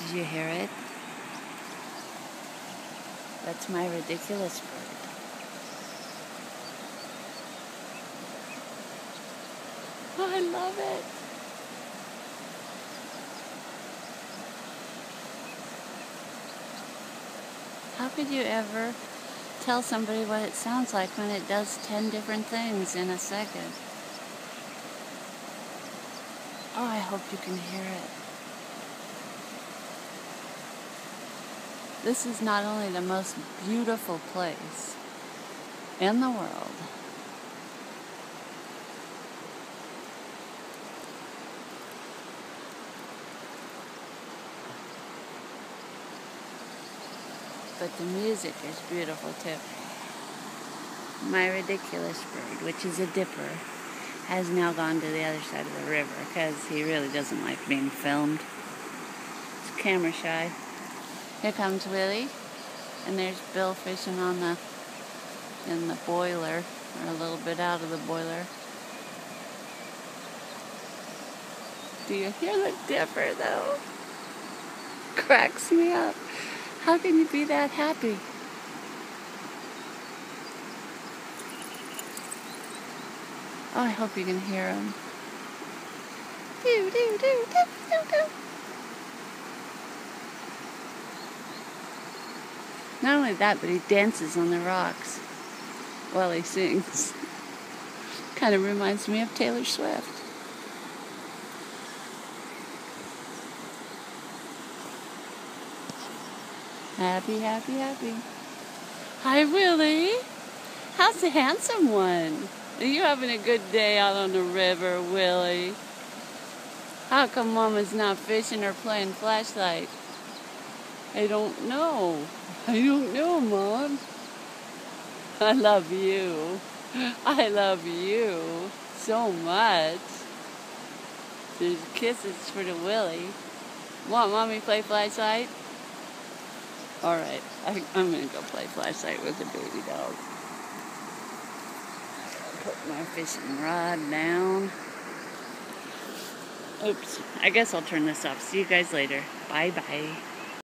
Did you hear it? That's my ridiculous bird. Oh, I love it. How could you ever tell somebody what it sounds like when it does 10 different things in a second? Oh, I hope you can hear it. This is not only the most beautiful place in the world, but the music is beautiful too. My ridiculous bird, which is a dipper, has now gone to the other side of the river because he really doesn't like being filmed. He's camera shy. Here comes Willie, and there's Bill fishing in the boiler, or a little bit out of the boiler. Do you hear the dipper though? Cracks me up. How can you be that happy? Oh, I hope you can hear him. Do, do, do, do, do, do. Not only that, but he dances on the rocks while he sings. Kind of reminds me of Taylor Swift. Happy, happy, happy. Hi, Willie. How's the handsome one? Are you having a good day out on the river, Willie? How come Mama's not fishing or playing flashlight? I don't know. I don't know, Mom. I love you. I love you so much. There's kisses for the Willie. Want Mommy to play flashlight? Alright, I'm going to go play flashlight with the baby dog. Put my fishing rod down. Oops, I guess I'll turn this off. See you guys later. Bye-bye.